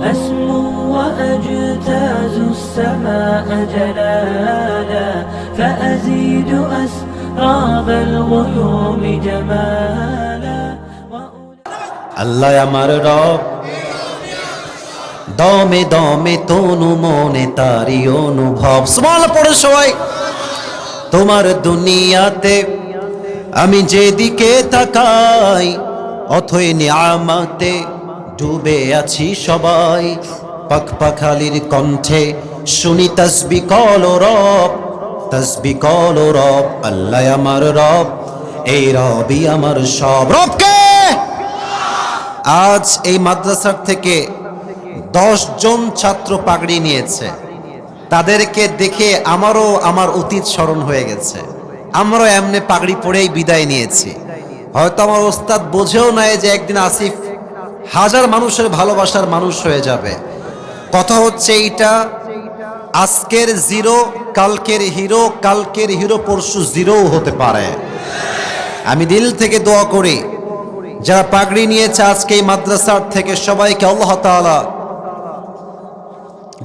أسمو وأجتاز السماء جلالا فأزيد أسراب الغيوم جمالا আল্লাহ আমার রব দমে দমে তনু মনে তারি অনুভব সুবহানাল্লাহ পড়ে সবাই তোমার দুনিয়াতে আমি যেদিকে তাকাই অথই নিয়ামতে ডুবে আছি সবাই পাখপাখালির কণ্ঠে শুনি তাসবিহ কল রব আল্লাহ আমার রব এই রবই আমার সব রবকে আজ এই মাদ্রাসার থেকে 10 জন ছাত্র পাগড়ি নিয়েছে তাদেরকে দেখে আমার অতীত স্মরণ হয়ে গেছে আমরাও এমনি পাগড়ি পরেই বিদায় নিয়েছি হয়তো আমার ওস্তাদ বোঝেও নাই যে একদিন আসিফ হাজার মানুষের ভালোবাসার মানুষ হয়ে যাবে কথা হচ্ছে এইটা আজকের জিরো কালকের হিরো পরশু জিরো হতে পারে আমি দিল থেকে দোয়া করি যারা পাগড়ি নিয়েছে আজকে এই মাদ্রাসার থেকে সবাইকে আল্লাহ তাআলা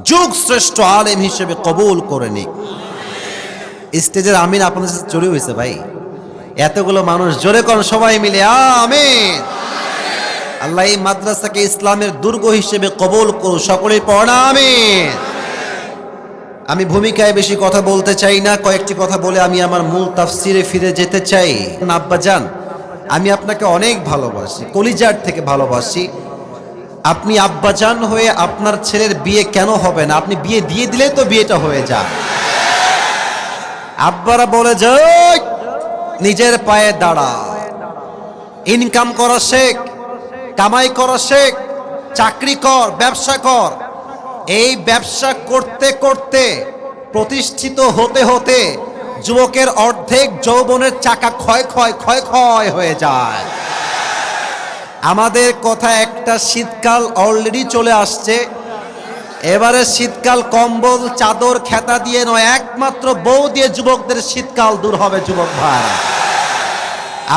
যুগ শ্রেষ্ঠ আলেম হিসেবে কবুল করে নিক স্টেজের আমিন আপনাদের সাথে জড়িয়ে হয়েছে ভাই এতগুলো মানুষ জোরে কোন সবাই মিলে আমিন আল্লাহ এই মাদ্রাসাকে ইসলামের দুর্গ হিসেবে কবুল করুন সকলেই পড়া আমিন আমি ভূমিকায় বেশি কথা বলতে চাই না কয়েকটি কথা বলে আমি আমার মূল তাফসিরে ফিরে যেতে চাই আব্বাজান আমি আপনাকে অনেক ভালোবাসি কলিজার থেকে ভালোবাসি আপনি আব্বাজান হয়ে আপনার ছেলের বিয়ে কেন হবে না আপনি বিয়ে দিয়ে দিলে তো বিয়েটা হয়ে যায় আব্বারা বলে যাই নিজের পায়ে দাঁড়া ইনকাম করা শেখ কামাই করা শেখ চাকরি কর ব্যবসা কর এই ব্যবসা করতে করতে প্রতিষ্ঠিত হতে হতে যুবকের অর্ধেক যৌবনের চাকা ক্ষয় হয়ে যায় আমাদের কথা একটা শীতকাল অলরেডি চলে আসছে এবারে শীতকাল কম্বল চাদর খেতা দিয়ে নয় একমাত্র বউ দিয়ে যুবকদের শীতকাল দূর হবে যুবক ভাই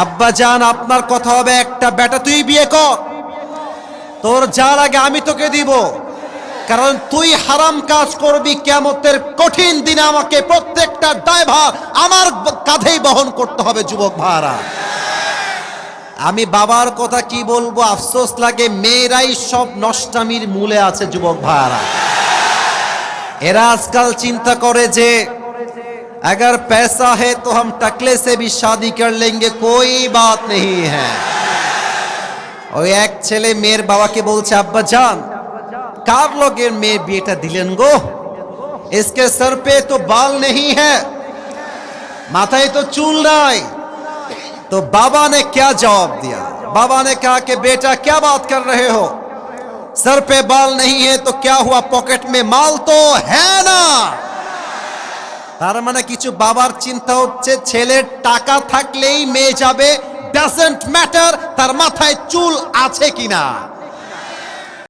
আব্বা জান আপনার কথা হবে একটা বেটা তুই বিয়ে কর তোর যার আগে আমি তোকে দিব কারণ তুই হারাম কাজ করবি কিয়ামতের কঠিন দিনে আমাকে প্রত্যেকটা দায়ভার আমার কাঁধেই বহন করতে হবে যুবক ভাইরা আমি বাবার কথা কি বলবো আফসোস লাগে মেয়েরাই সব নষ্টামির মূলে আছে যুবক ভাইরা এরা আজকাল চিন্তা করে যে अगर पैसा है तो हम टकले से भी शादी कर लेंगे कोई बात नहीं है ওই এক ছেলে মেয়ের বাবাকে বলছে আব্বা জান কার লোকের মেয়ে বিয়েটা দিলেন গো इसके सर पे तो बाल नहीं है माथाয় तो चूल নাই तो बाबा ने क्या जवाब दिया बाबा ने कहा कि बेटा क्या बात कर रहे हो सर पे बाल नहीं है तो क्या हुआ पॉकेट में माल तो है ना তার মানে কিছু বাবার চিন্তা হচ্ছে ছেলের টাকা থাকলেই মেয়ে যাবে ডাজন্ট ম্যাটার তার মাথায় চুল আছে কিনা